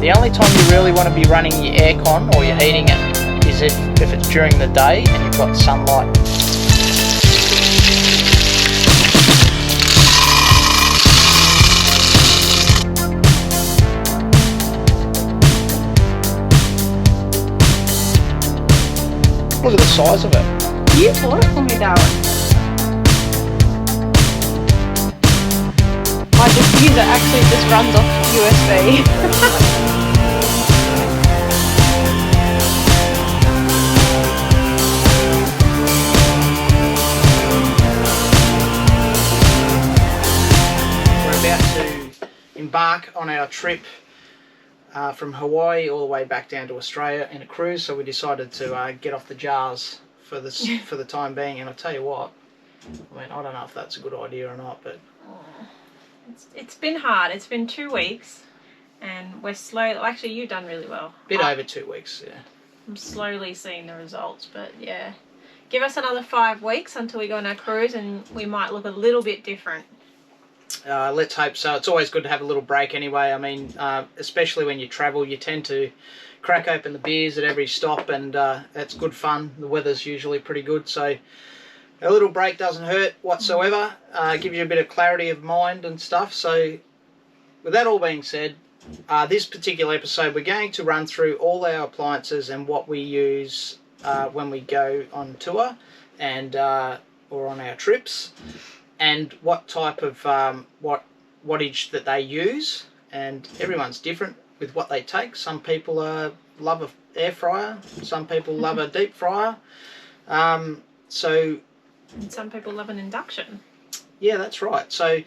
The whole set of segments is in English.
The only time you really want to be running your aircon or you're heating it is if it's during the day and you've got sunlight. Look at the size of it. You bought it for me, darling. My diffuser actually just runs off USB. We're about to embark on our trip from Hawaii all the way back down to Australia in a cruise, so we decided to get off the jars for the time being. And I'll tell you what, I mean, I don't know if that's a good idea or not, but it's been hard. It's been 2 weeks and we're slow. Actually, you've done really well. Bit over 2 weeks, yeah. I'm slowly seeing the results, but yeah, give us another 5 weeks until we go on our cruise and we might look a little bit different. Let's hope so. It's always good to have a little break anyway. I mean, especially when you travel, you tend to crack open the beers at every stop, and that's good fun. The weather's usually pretty good, so a little break doesn't hurt whatsoever. Gives you a bit of clarity of mind and stuff. So with that all being said, this particular episode we're going to run through all our appliances and what we use when we go on tour and or on our trips, and what type of wattage that they use. And everyone's different with what they take. Some people love an air fryer, some people love a deep fryer, and some people love an induction. Yeah, that's right. So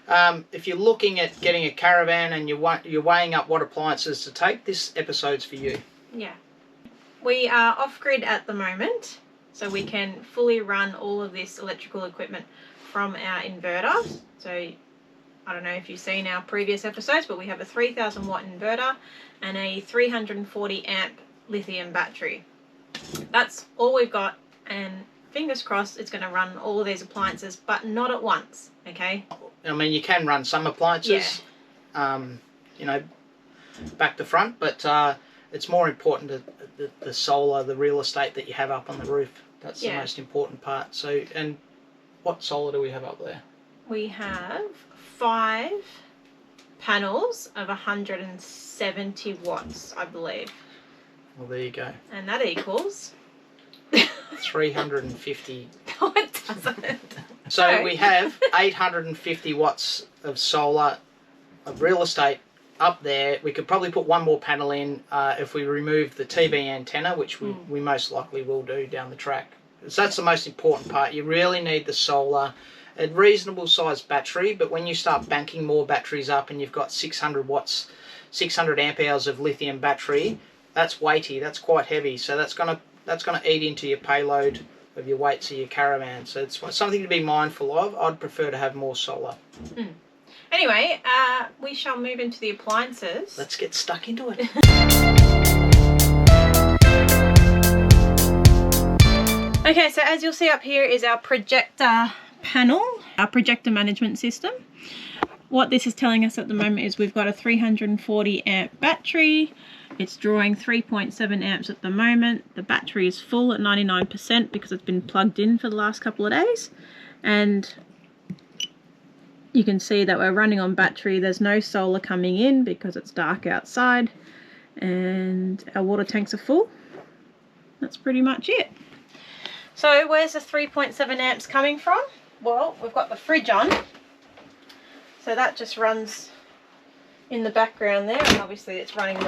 if you're looking at getting a caravan and you're weighing up what appliances to take, this episode's for you. Yeah. We are off-grid at the moment, so we can fully run all of this electrical equipment from our inverter. So I don't know if you've seen our previous episodes, but we have a 3000 watt inverter and a 340 amp lithium battery. That's all we've got, and fingers crossed it's going to run all of these appliances, but not at once, okay? I mean, you can run some appliances, you know, back to front, but it's more important the solar, the real estate that you have up on the roof. That's the most important part. So, and what solar do we have up there? We have 5 panels of 170 watts, I believe. Well, there you go. And that equals 350. No, it doesn't. So we have 850 watts of solar, of real estate up there. We could probably put one more panel in if we remove the TV antenna, which we most likely will do down the track. So that's the most important part. You really need the solar, a reasonable sized battery, but when you start banking more batteries up and you've got 600 watts, 600 amp hours of lithium battery, that's weighty, that's quite heavy. So that's gonna eat into your payload of your weights of your caravan. So it's something to be mindful of. I'd prefer to have more solar. Anyway, we shall move into the appliances. Let's get stuck into it. Okay, so as you'll see up here is our Projecta panel, our Projecta management system. What this is telling us at the moment is we've got a 340 amp battery. It's drawing 3.7 amps at the moment. The battery is full at 99% because it's been plugged in for the last couple of days. And you can see that we're running on battery. There's no solar coming in because it's dark outside. And our water tanks are full. That's pretty much it. So where's the 3.7 amps coming from? Well, we've got the fridge on. So that just runs in the background there, and obviously it's running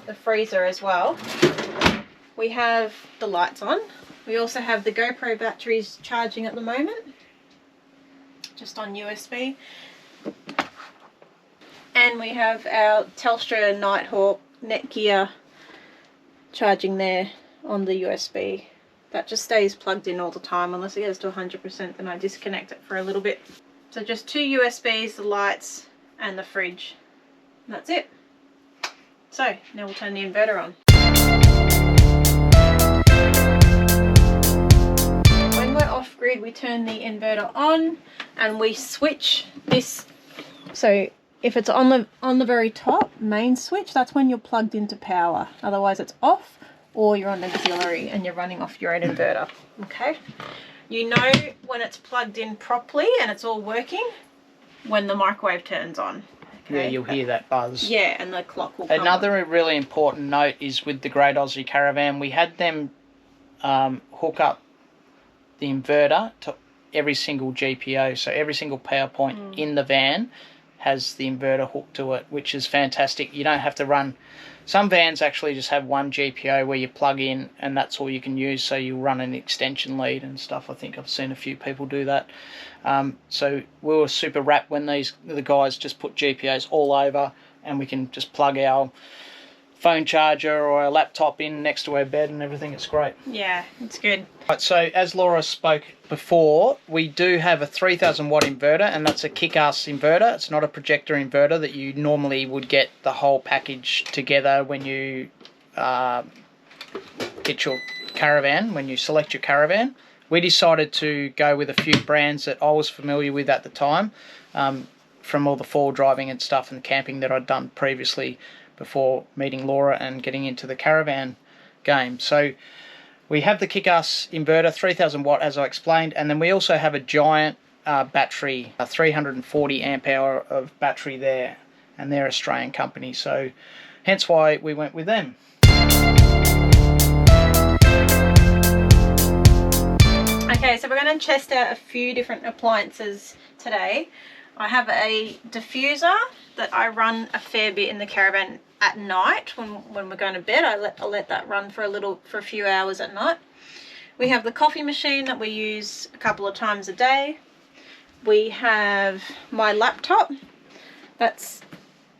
the freezer as well. We have the lights on. We also have the GoPro batteries charging at the moment, just on USB. And we have our Telstra Nighthawk Netgear charging there on the USB. That just stays plugged in all the time unless it gets to 100%, then I disconnect it for a little bit. So just 2 USBs, the lights and the fridge. And that's it. So now we'll turn the inverter on. When we're off grid, we turn the inverter on and we switch this. So if it's on the very top main switch, that's when you're plugged into power. Otherwise it's off, or you're on auxiliary and you're running off your own inverter. Okay, you know when it's plugged in properly and it's all working when the microwave turns on. Okay? Yeah, you'll hear that buzz. Yeah, and the clock will come Another on. really important note is with the Great Aussie Caravan, we had them hook up the inverter to every single GPO, so every single power point in the van has the inverter hooked to it, which is fantastic. You don't have to run. Some vans actually just have one GPO where you plug in and that's all you can use, so you run an extension lead and stuff. I think I've seen a few people do that. So we were super wrapped when the guys just put GPOs all over, and we can just plug our phone charger or a laptop in next to our bed and everything. It's great. Yeah, it's good. Right, so as Laura spoke before, we do have a 3000 watt inverter, and that's a kick-ass inverter. It's not a Projecta inverter that you normally would get the whole package together when you get your caravan, when you select your caravan. We decided to go with a few brands that I was familiar with at the time, from all the four driving and stuff and camping that I'd done previously before meeting Laura and getting into the caravan game. So we have the kick-ass inverter, 3000 watt as I explained, and then we also have a giant battery, a 340 amp hour of battery there, and they're Australian company, so hence why we went with them. Okay, so we're going to test out a few different appliances today. I have a diffuser that I run a fair bit in the caravan at night when we're going to bed. I'll let that run for a few hours at night. We have the coffee machine that we use a couple of times a day. We have my laptop that's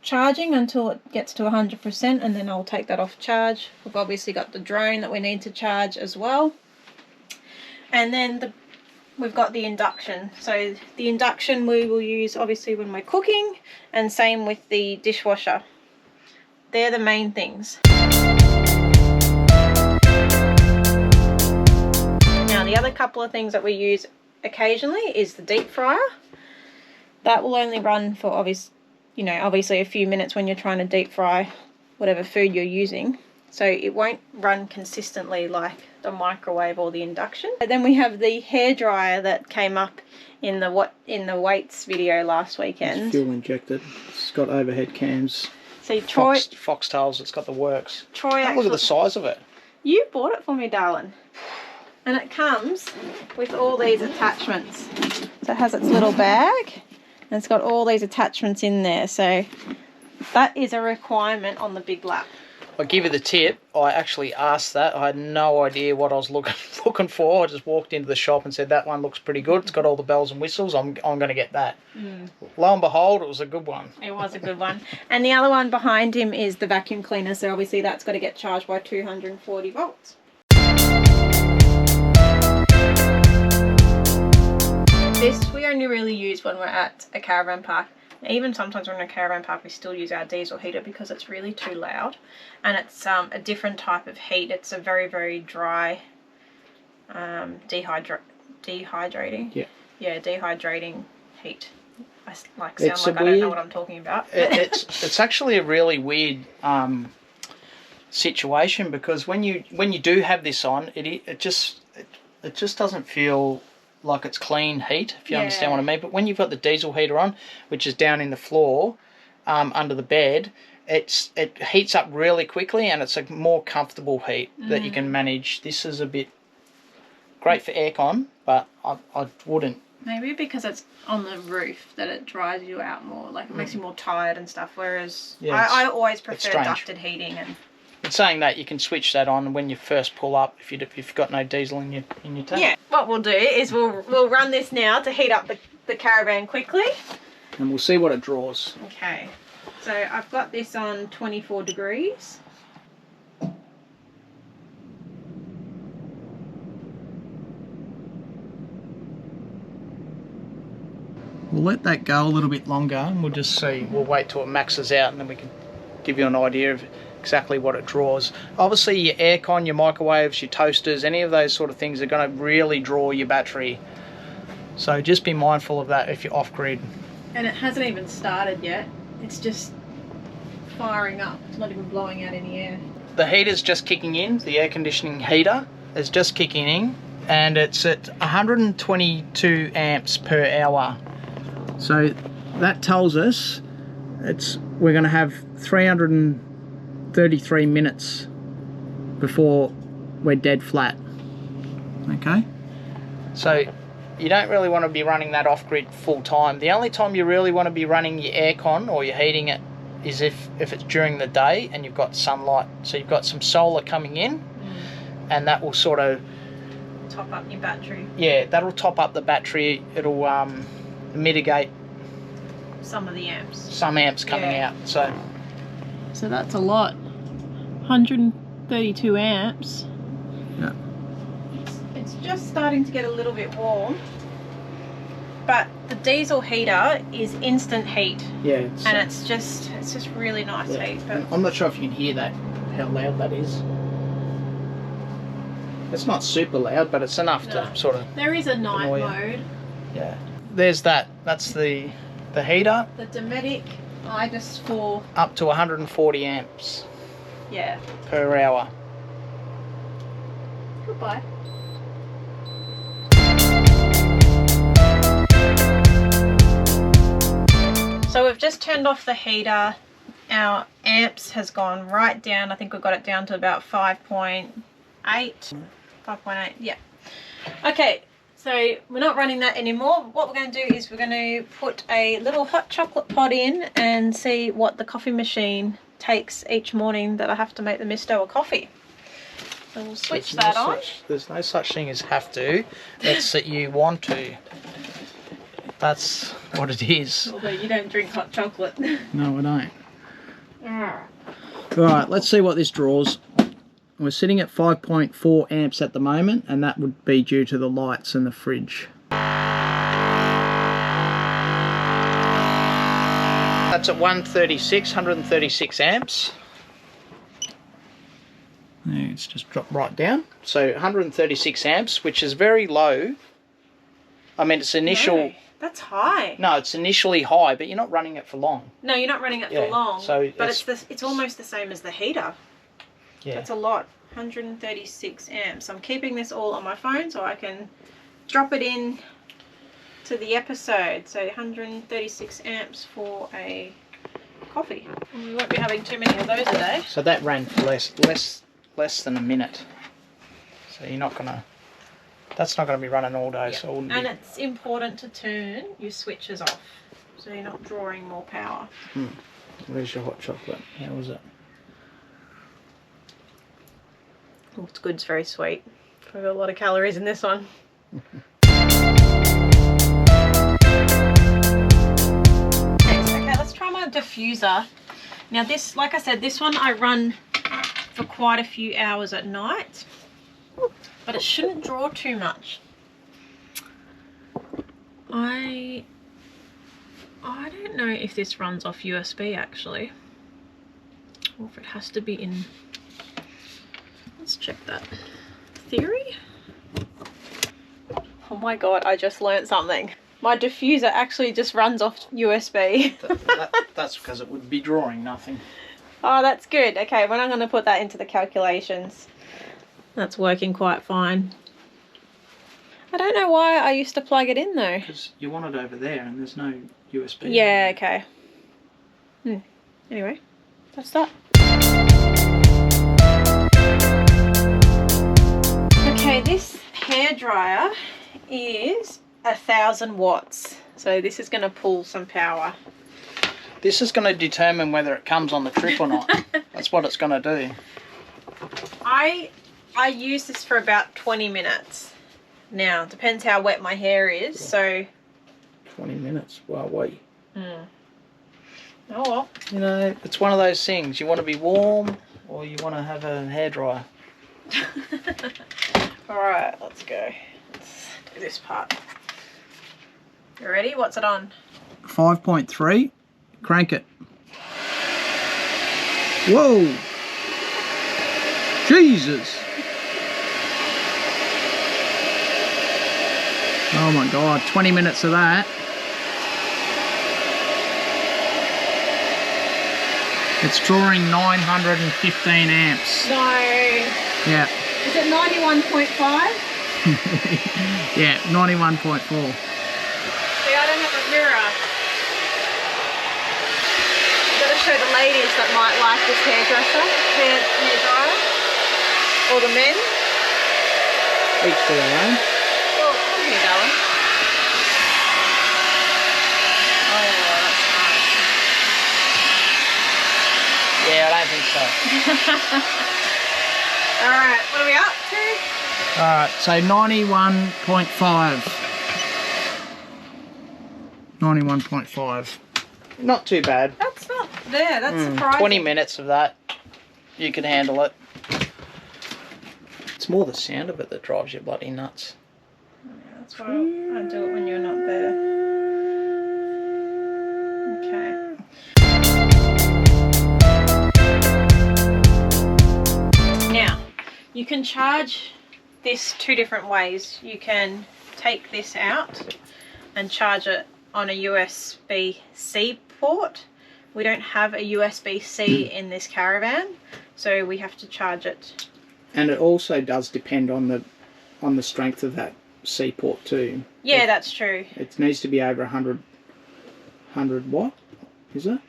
charging until it gets to 100%, and then I'll take that off charge. We've obviously got the drone that we need to charge as well. And then we've got the induction. So the induction we will use obviously when we're cooking, and same with the dishwasher. They're the main things. Now the other couple of things that we use occasionally is the deep fryer. That will only run for obviously a few minutes when you're trying to deep fry whatever food you're using. So it won't run consistently like the microwave or the induction. And then we have the hairdryer that came up in the weights video last weekend. It's fuel injected. It's got overhead cams. See, Troy, foxtails. It's got the works. Troy, look at the size of it. You bought it for me, darling. And it comes with all these attachments. So it has its little bag, and it's got all these attachments in there. So that is a requirement on the big lap. I'll give you the tip. I actually asked that. I had no idea what I was looking for. I just walked into the shop and said, that one looks pretty good. It's got all the bells and whistles. I'm going to get that. Lo and behold, it was a good one. It was a good one. And the other one behind him is the vacuum cleaner. So obviously that's got to get charged by 240 volts. This we only really use when we're at a caravan park. Even sometimes when we're in a caravan park, we still use our diesel heater because it's really too loud, and it's a different type of heat. It's a very, very dry, dehydrating. Yeah, dehydrating heat. I don't know what I'm talking about. It's actually a really weird situation, because when you do have this on, it just doesn't feel like it's clean heat, if you understand what I mean. But when you've got the diesel heater on, which is down in the floor under the bed, it heats up really quickly, and it's a more comfortable heat that you can manage. This is a bit great for aircon, but I wouldn't. Maybe because it's on the roof that it dries you out more, like it makes you more tired and stuff, whereas I always prefer ducted heating. And in saying that, you can switch that on when you first pull up if you've got no diesel in your tank. Yeah, what we'll do is we'll run this now to heat up the caravan quickly. And we'll see what it draws. Okay, so I've got this on 24 degrees. We'll let that go a little bit longer, and we'll just see. We'll wait till it maxes out, and then we can give you an idea of exactly what it draws. Obviously your aircon, your microwaves, your toasters, any of those sort of things are going to really draw your battery. So just be mindful of that if you're off grid. And it hasn't even started yet. it's just firing up. It's not even blowing out any air. The heater's just kicking in. The air conditioning heater is just kicking in, and it's at 122 amps per hour. So that tells us we're going to have 333 minutes before we're dead flat. Okay, so you don't really want to be running that off-grid full time. The only time you really want to be running your aircon or you're heating it is if it's during the day and you've got sunlight. So you've got some solar coming in, and that will sort of top up your battery. Yeah, that'll top up the battery. It'll mitigate some of the amps. Some amps coming out. So that's a lot. 132 amps. Yeah. It's just starting to get a little bit warm. But the diesel heater is instant heat. Yeah. And it's just really nice heat. But I'm not sure if you can hear that, how loud that is. It's not super loud, but it's enough to sort of. There is a night mode. Yeah. There's that. That's the heater. The Dometic Ibis 4. Up to 140 amps. Yeah. Per hour. Goodbye. So we've just turned off the heater. Our amps has gone right down. I think we've got it down to about 5.8. 5.8, yeah. Okay, so we're not running that anymore. What we're going to do is we're going to put a little hot chocolate pot in and see what the coffee machine takes each morning that I have to make the misto a coffee. So we'll switch that on. There's no such thing as have to. It's that you want to. That's what it is. Although you don't drink hot chocolate. No, I don't. Alright, let's see what this draws. We're sitting at 5.4 amps at the moment, and that would be due to the lights and the fridge. That's at 136 amps. It's just dropped right down. So 136 amps, which is very low. I mean, it's initial... No, that's high. No, it's initially high, but you're not running it for long. No, you're not running it for long. So but it's almost the same as the heater. Yeah. That's a lot. 136 amps. I'm keeping this all on my phone so I can drop it in to the episode. So 136 amps for a coffee. We won't be having too many of those today. So that ran for less than a minute. So you're not gonna. That's not going to be running all day. Yep. So and it's important to turn your switches off so you're not drawing more power. Where's your hot chocolate? How was it? Oh, it's good. It's very sweet. We've got a lot of calories in this one. Okay, let's try my diffuser. Now this, like I said, this one I run for quite a few hours at night. But it shouldn't draw too much. I don't know if this runs off USB actually, or if it has to be in. Let's check that. Theory? Oh my god, I just learnt something. My diffuser actually just runs off USB. That's because it would be drawing nothing. Oh, that's good. Okay, well, I'm going to put that into the calculations. That's working quite fine. I don't know why I used to plug it in though. Because you want it over there and there's no USB. Yeah, okay. Anyway, that's that. Okay, this hairdryer is 1,000 watts. So this is going to pull some power. This is going to determine whether it comes on the trip or not. That's what it's going to do. I use this for about 20 minutes. Now, depends how wet my hair is, so... 20 minutes, wow, wait. Oh well. You know, it's one of those things. You want to be warm or you want to have a hairdryer. Alright, let's go. Let's do this part. You ready? What's it on? 5.3. Crank it. Whoa! Jesus! Oh my god, 20 minutes of that. It's drawing 915 amps. No. Yeah. Is it 91.5? Yeah, 91.4. See, I don't have a mirror. Got to show the ladies that might like this hair dryer, or the men. Each to their own. Well, come here, darling. Oh, that's nice. Yeah, I don't think so. All right, what are we up to? All right, so 91.5. 91.5. Not too bad. That's not there. That's surprising. 20 minutes of that, you can handle it. It's more the sound of it that drives you bloody nuts. Yeah, that's why I do it when you're not there. Okay. Now, you can charge this two different ways. You can take this out and charge it on a USB-C port. We don't have a USB-C in this caravan, so we have to charge it. And it also does depend on the strength of that C port too. Yeah, that's true. It needs to be over 100 watt, is it?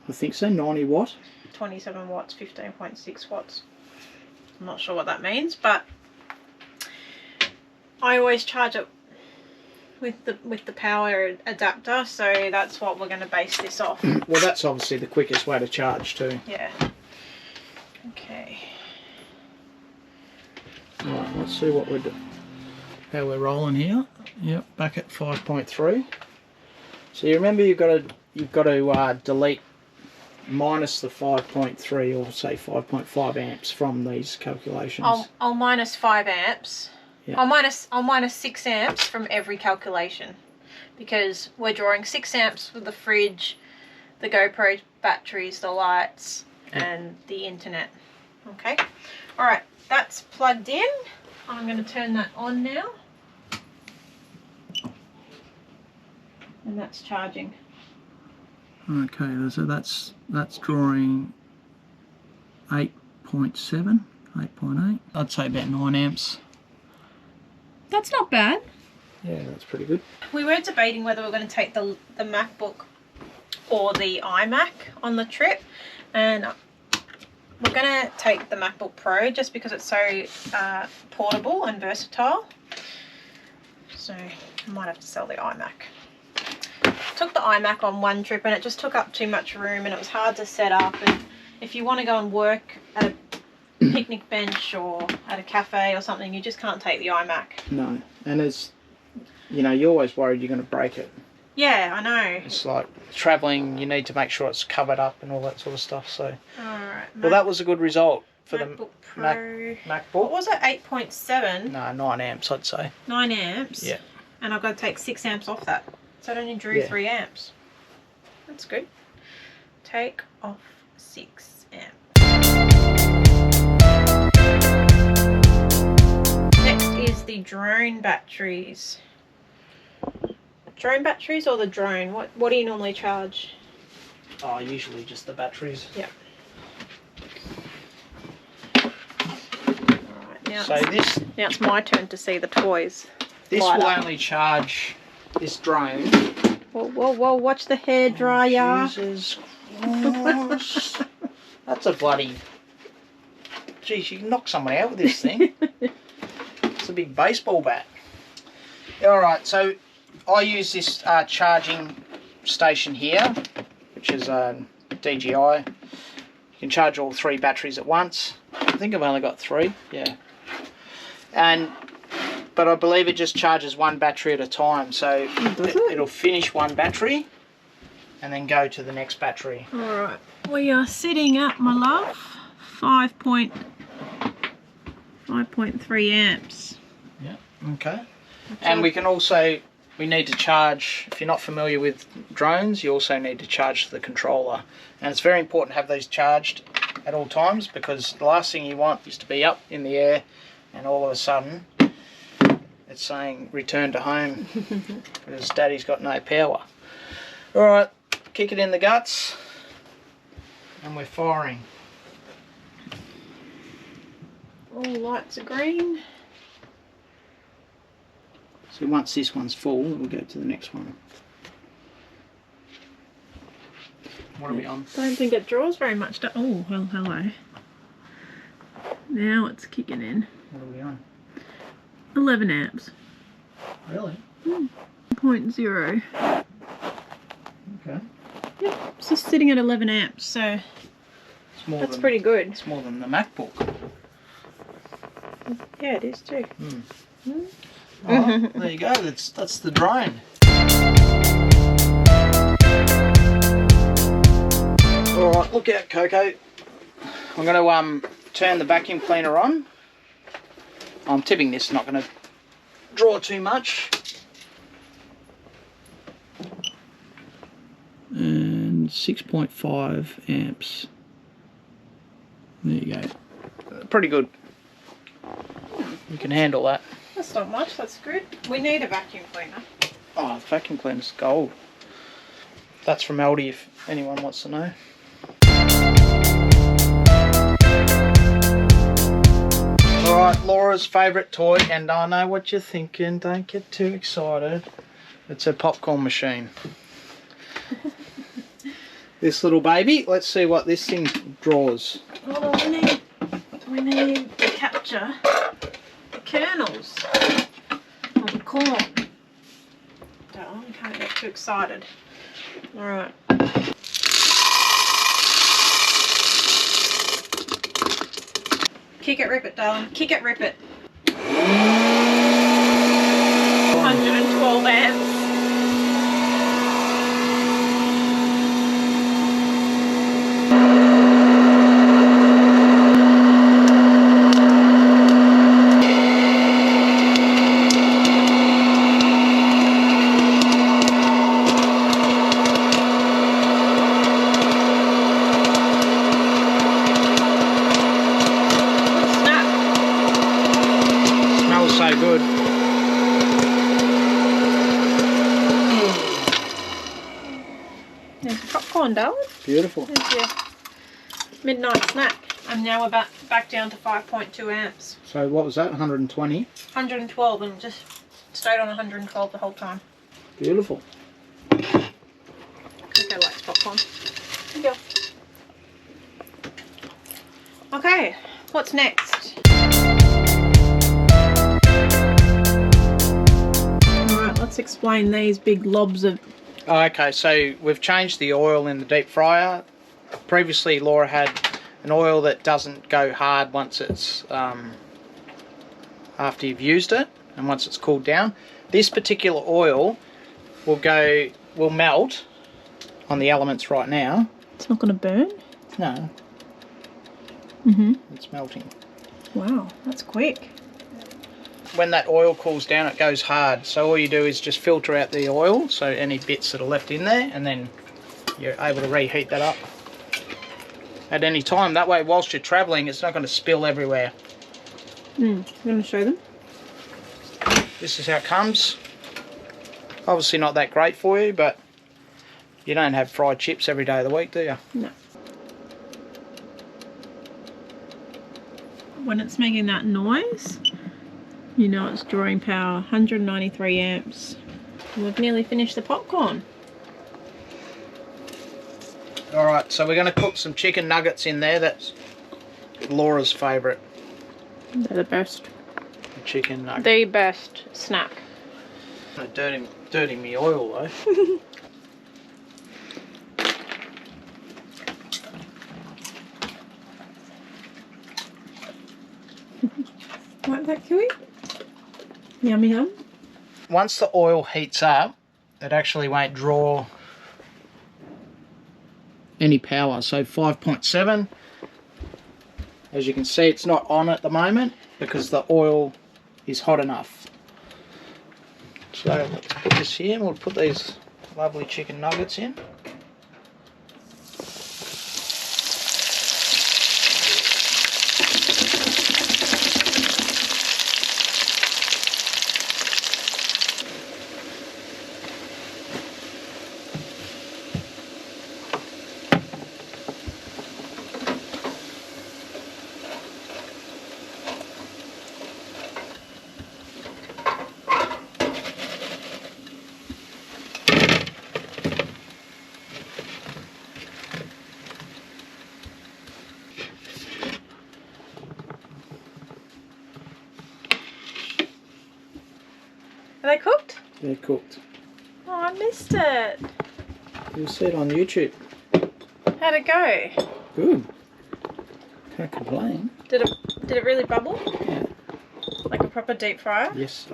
I think so, 90 watt. 27 watts, 15.6 watts. I'm not sure what that means, but I always charge it with the power adapter, so that's what we're going to base this off. Well, that's obviously the quickest way to charge too. Yeah. Okay. Right, let's see what we're doing. How we're rolling here. Yep, back at 5.3. So you remember you've got to delete minus the 5.3 or say 5.5 amps from these calculations. I'll minus 5 amps. Yep. I'll minus 6 amps from every calculation, because we're drawing 6 amps for the fridge, the GoPro batteries, the lights, and the internet. Okay. All right. That's plugged in. I'm going to turn that on now. And that's charging. Okay, so that's drawing 8.7, 8.8. I'd say about 9 amps. That's not bad. Yeah, that's pretty good. We were debating whether we're going to take the MacBook or the iMac on the trip, and we're going to take the MacBook Pro just because it's so portable and versatile. So I might have to sell the iMac. Took the iMac on one trip and it just took up too much room and it was hard to set up, and if you want to go and work at a picnic bench or at a cafe or something, you just can't take the iMac. No, and it's, you know, you're always worried you're going to break it. Yeah, I know. It's like travelling, you need to make sure it's covered up and all that sort of stuff. So, alright. well, that was a good result for MacBook the Pro. MacBook. What was it? 8.7? No, 9 amps, I'd say. 9 amps? Yeah. And I've got to take 6 amps off that. So it only drew 3 amps. That's good. Take off 6 amps. Next is the drone batteries. Drone batteries or the drone? What do you normally charge? Oh, usually just the batteries. Yeah. Alright, now now it's my turn to see the toys. This will only charge this drone. Whoa, whoa, whoa, watch the hair dryer. Jesus Christ. That's a bloody... Geez, you can knock someone out with this thing. It's a big baseball bat. Alright, so I use this charging station here, which is DJI. You can charge all 3 batteries at once. I think I've only got 3, yeah. But I believe it just charges 1 battery at a time, so it'll finish 1 battery and then go to the next battery. Alright, we are sitting at, my love, 5.3 amps. Yeah, okay. And we can also, we need to charge, if you're not familiar with drones, you also need to charge the controller. And it's very important to have these charged at all times, because the last thing you want is to be up in the air and all of a sudden it's saying return to home because daddy's got no power. Alright, kick it in the guts. And we're firing. All lights are green. So once this one's full, we'll go to the next one. What are we on? Don't think it draws very much. Oh, well, hello. Now it's kicking in. What are we on? 11 amps. Really? 0.0. Okay. Yep, it's just sitting at 11 amps, so that's pretty good. It's more than the MacBook. Yeah, it is too. Oh, there you go. That's the drone. All right, look out, Coco. I'm going to turn the vacuum cleaner on. I'm tipping this is not going to draw too much. And 6.5 amps. There you go. Pretty good. You can handle that. That's not much, that's good. We need a vacuum cleaner. Oh, the vacuum cleaner's gold. That's from Aldi if anyone wants to know. Alright, Laura's favourite toy, and I know what you're thinking, don't get too excited. It's a popcorn machine. This little baby, let's see what this thing draws. Oh, we need to capture the kernels of the corn. Don't can't get too excited. Alright. Kick it, rip it, darling. Kick it, rip it. 112 amps. Good. There's the popcorn, darling. Beautiful. There's your midnight snack. And now we're back down to 5.2 amps. So what was that, 120? 112 and just stayed on 112 the whole time. Beautiful. Coco likes popcorn. Here you go. Okay, what's next? Alright, let's explain these big lobs of... Okay, so we've changed the oil in the deep fryer. Previously Laura had an oil that doesn't go hard once it's after you've used it and once it's cooled down. This particular oil will melt on the elements right now. It's not going to burn? No. Mm-hmm. It's melting. Wow, that's quick. When that oil cools down, it goes hard. So all you do is just filter out the oil, so any bits that are left in there, and then you're able to reheat that up at any time. That way, whilst you're travelling, it's not going to spill everywhere. I'm going to show them. This is how it comes. Obviously not that great for you, but you don't have fried chips every day of the week, do you? No. When it's making that noise, you know it's drawing power, 193 amps. And we've nearly finished the popcorn. Alright, so we're going to cook some chicken nuggets in there. That's Laura's favourite. They're the best. The chicken nuggets. The best snack. Dirty me oil though. Like that, Kiwi? Yummy hum. Once the oil heats up, it actually won't draw any power. So 5.7. As you can see, it's not on at the moment because the oil is hot enough. So let's put this here and we'll put these lovely chicken nuggets in. They're cooked. Oh, I missed it. You'll see it on YouTube. How'd it go? Good. Can't complain. Did it really bubble? Yeah. Like a proper deep fryer? Yes.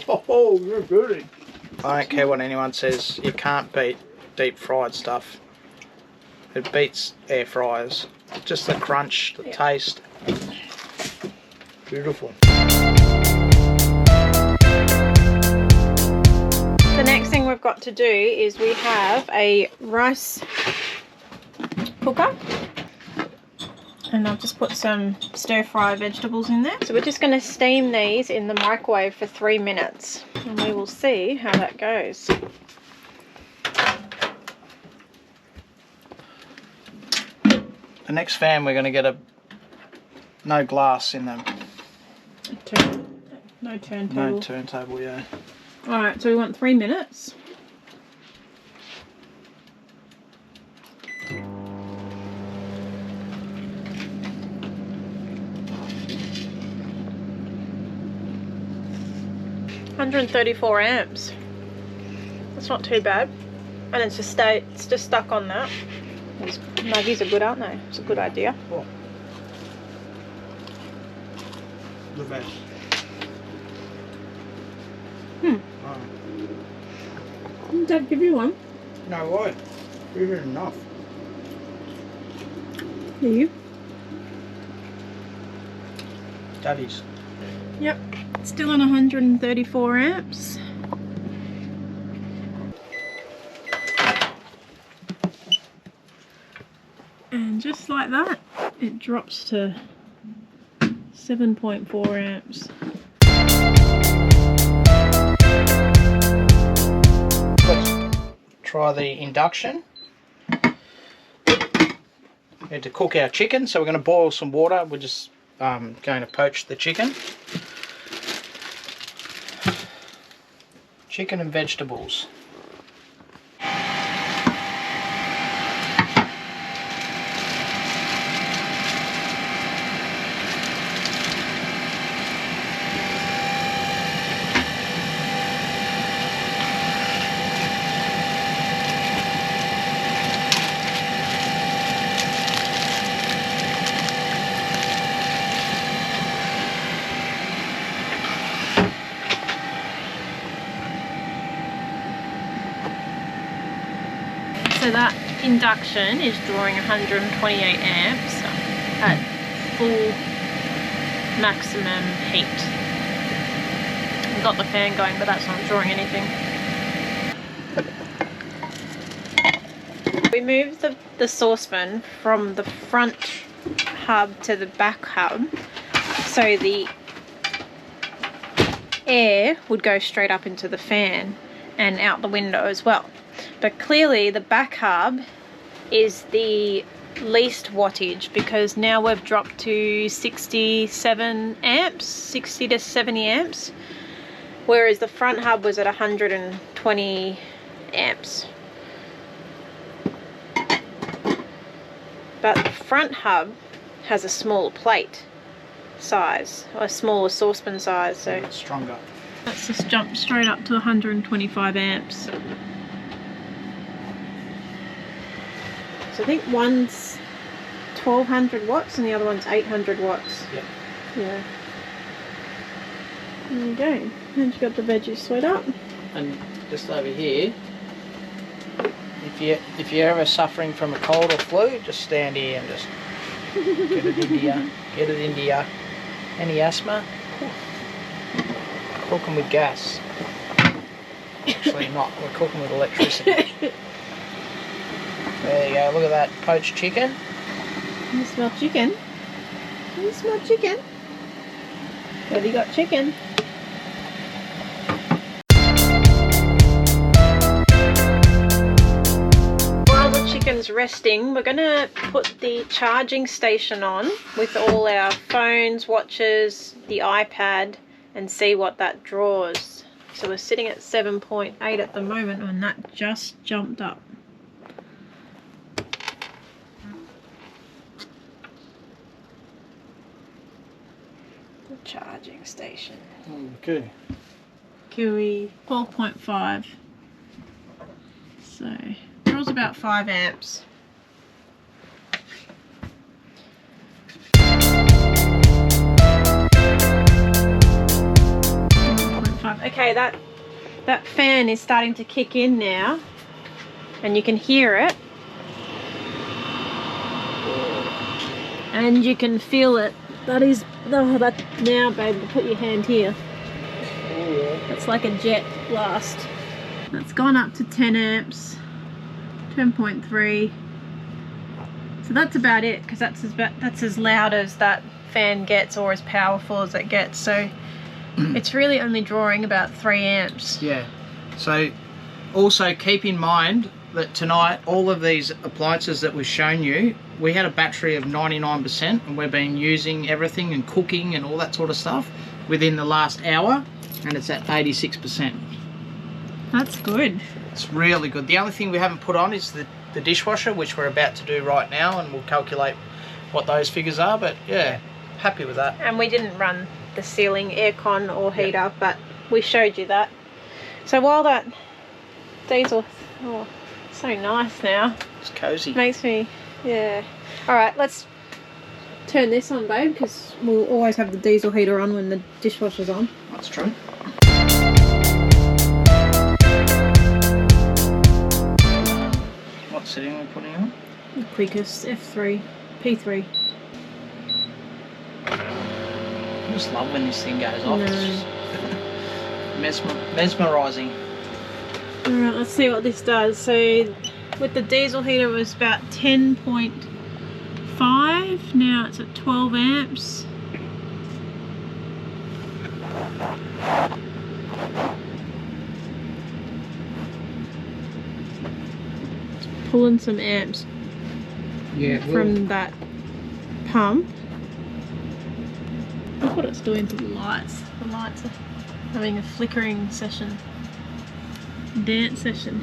Oh, you're good. I don't care what anyone says. You can't beat deep fried stuff. It beats air fryers. Just the crunch, the taste. Beautiful. The next thing we've got to do is we have a rice cooker. And I've just put some stir-fry vegetables in there. So we're just going to steam these in the microwave for 3 minutes. And we will see how that goes. The next fan we're going to get no glass in them. No turntable. No turntable, yeah. Alright, so we want 3 minutes. $134 amps. That's not too bad. And it's just stuck on that. These nuggies are good, aren't they? It's a good idea. Cool. The best. Did Dad give you one? No way. You've had enough. You? Daddy's. Yep. Still on 134 amps. And just like that, it drops to 7.4 amps. Let's try the induction. We need to cook our chicken, so we're going to boil some water. We're just going to poach the chicken. Chicken and vegetables. So that induction is drawing 128 amps at full maximum heat. I've got the fan going, but that's not drawing anything. We moved the saucepan from the front hub to the back hub, so the air would go straight up into the fan and out the window as well. But clearly the back hub is the least wattage, because now we've dropped to 67 amps, 60 to 70 amps, whereas the front hub was at 120 amps. But the front hub has a smaller plate size, or a smaller saucepan size, so it's stronger. Let's just jump straight up to 125 amps. So I think one's 1200 watts and the other one's 800 watts. Yep. Yeah. There you go. And you got the veggies sweet up. And just over here, if you're ever suffering from a cold or flu, just stand here and just get it into you. Get it into you. Any asthma? Cooking with gas. Actually not. We're cooking with electricity. There you go, look at that poached chicken. You smell chicken? You smell chicken? Have you got chicken? While the chicken's resting, we're going to put the charging station on with all our phones, watches, the iPad, and see what that draws. So we're sitting at 7.8 at the moment, and that just jumped up. The charging station. Okay. QE 12.5. So draws about 5 amps. Okay, that fan is starting to kick in now, and you can hear it, and you can feel it. That is, oh, that now, babe, put your hand here. It's like a jet blast. That's gone up to 10 amps, 10.3. So that's about it, because that's as loud as that fan gets, or as powerful as it gets. So it's really only drawing about 3 amps. Yeah. So also keep in mind that tonight all of these appliances that we've shown you, we had a battery of 99% and we've been using everything and cooking and all that sort of stuff within the last hour, and it's at 86%. That's good. It's really good. The only thing we haven't put on is the dishwasher, which we're about to do right now, and we'll calculate what those figures are, but yeah, happy with that. And we didn't run the ceiling aircon or heater, but we showed you that. So while that diesel, oh, so nice now. It's cozy. Makes me, yeah. All right, let's turn this on, babe, because we'll always have the diesel heater on when the dishwasher's on. That's true. What setting are we putting on? The quickest, F3, P3. I just love when this thing goes off. No. It's mesmerising. Alright, let's see what this does. So with the diesel heater it was about 10.5. Now it's at 12 amps. It's pulling some amps from that pump. Look what it's doing to the lights. The lights are having a flickering session. Dance session.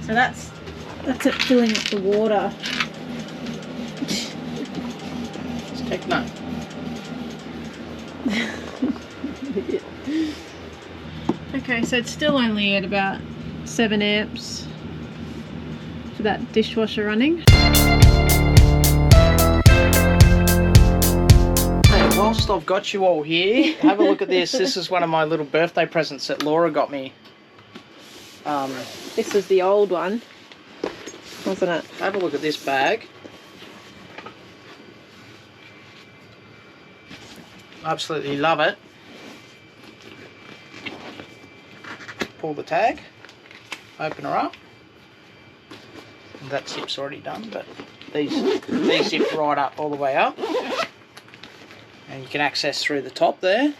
So that's it filling up the water. It's techno. Okay, so it's still only at about 7 amps for that dishwasher running. Whilst I've got you all here, have a look at this. This is one of my little birthday presents that Laura got me. This was the old one, wasn't it? Have a look at this bag. Absolutely love it. Pull the tag, open her up. And that zip's already done, but these zip right up, all the way up. And you can access through the top there.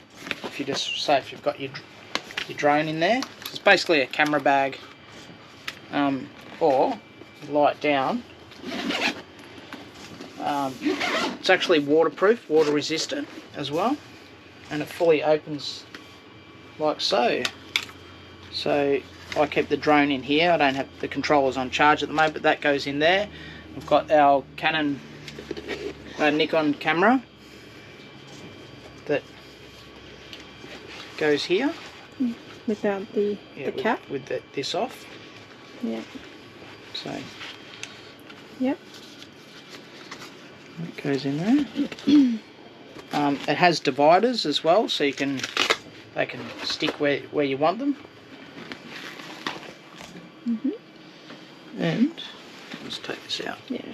If you just say if you've got your drone in there, it's basically a camera bag, or light down. It's actually waterproof, water resistant as well, and it fully opens like so. So I keep the drone in here. I don't have the controllers on charge at the moment, but that goes in there. We've got our Canon Nikon camera that goes here Without the cap? with this off. Yeah. So yep. it goes in there. It has dividers as well, so they can stick where you want them. And let's take this out. Yeah.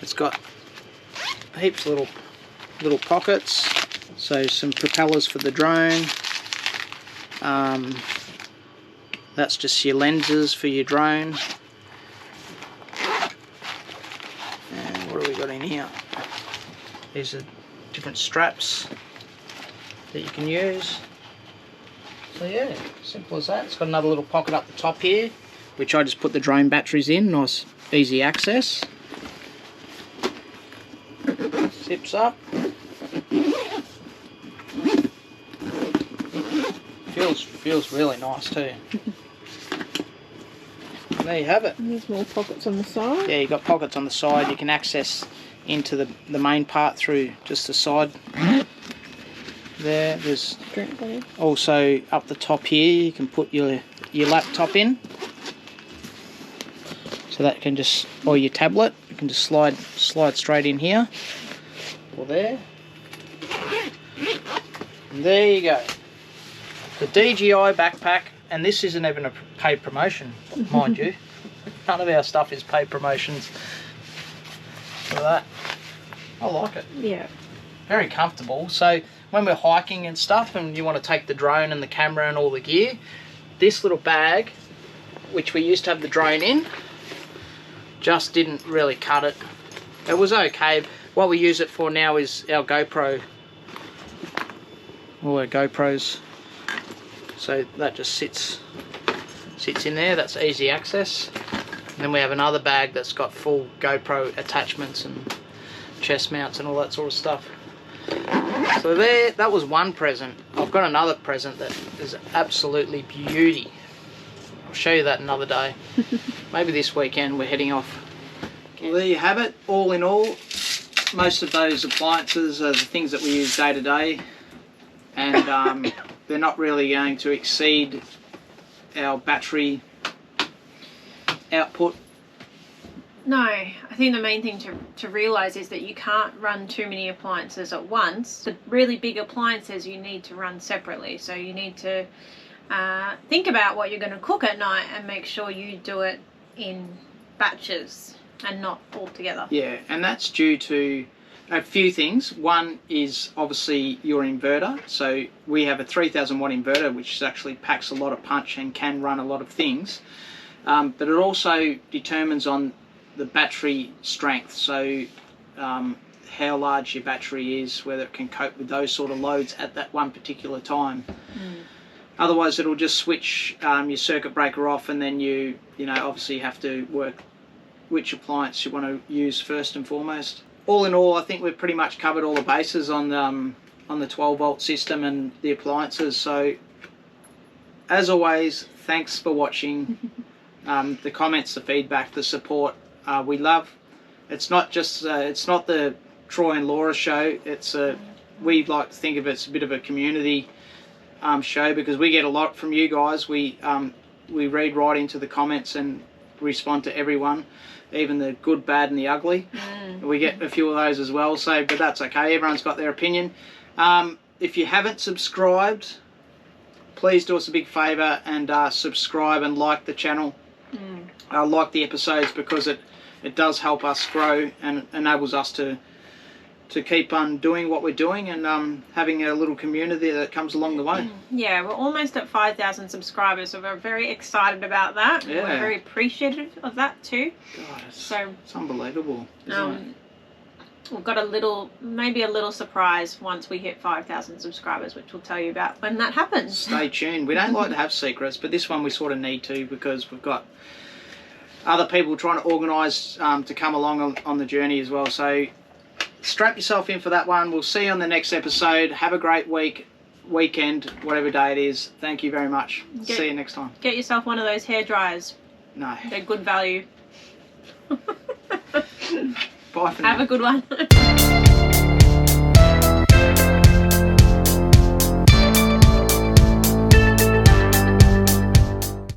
It's got heaps of little pockets. So some propellers for the drone. That's just your lenses for your drone. And what have we got in here? These are different straps that you can use. So yeah, simple as that. It's got another little pocket up the top here, which I just put the drone batteries in. Nice, easy access. Zips up. Feels really nice too. And there you have it. There's more pockets on the side. Yeah, you've got pockets on the side. You can access into the main part through just the side There's Drink bottle. also up the top here you can put your laptop in. So that can just, or your tablet, you can just slide straight in here. Or there. And there you go. The DJI backpack, and this isn't even a paid promotion, mind you. None of our stuff is paid promotions. Look at that. I like it. Yeah. Very comfortable. So when we're hiking and stuff and you want to take the drone and the camera and all the gear, this little bag, which we used to have the drone in, just didn't really cut it. It was okay. What we use it for now is our GoPro. All our GoPros. So that just sits in there. That's easy access. And then we have another bag that's got full GoPro attachments and chest mounts and all that sort of stuff. So there, that was one present. I've got another present that is absolutely beauty. I'll show you that another day. Maybe this weekend we're heading off. Well, there you have it. All in all, most of those appliances are the things that we use day to day, and they're not really going to exceed our battery output. No, I think the main thing to realise is that you can't run too many appliances at once. The really big appliances you need to run separately, so you need to think about what you're going to cook at night and make sure you do it in batches and not all together. Yeah, and that's due to a few things. One is obviously your inverter. So we have a 3000 watt inverter which actually packs a lot of punch and can run a lot of things, but it also determines on the battery strength, so how large your battery is, whether it can cope with those sort of loads at that one particular time. Otherwise it'll just switch your circuit breaker off, and then you obviously have to work which appliance you want to use first and foremost. All in all, I think we've pretty much covered all the bases on the 12 volt system and the appliances. So as always, thanks for watching. The comments, the feedback, the support, we love. It's not just it's not the Troy and Laura show. It's we like to think of it as a bit of a community show, because we get a lot from you guys. We read right into the comments and respond to everyone, even the good, bad and the ugly. We get a few of those as well, so but that's okay. Everyone's got their opinion. If you haven't subscribed, please do us a big favour and subscribe and like the channel. Like the episodes, because it does help us grow and enables us to keep on doing what we're doing, and having a little community that comes along the way. Yeah, we're almost at 5,000 subscribers, so we're very excited about that. Yeah. We're very appreciative of that too. God, it's unbelievable, isn't it? We've got maybe a little surprise once we hit 5,000 subscribers, which we'll tell you about when that happens. Stay tuned. We don't like to have secrets, but this one we sort of need to, because we've got other people trying to organise to come along on the journey as well. So strap yourself in for that one. We'll see you on the next episode. Have a great weekend, whatever day it is. Thank you very much. See you next time. Get yourself one of those hair dryers. No. They're good value. Bye for now. Have a good one.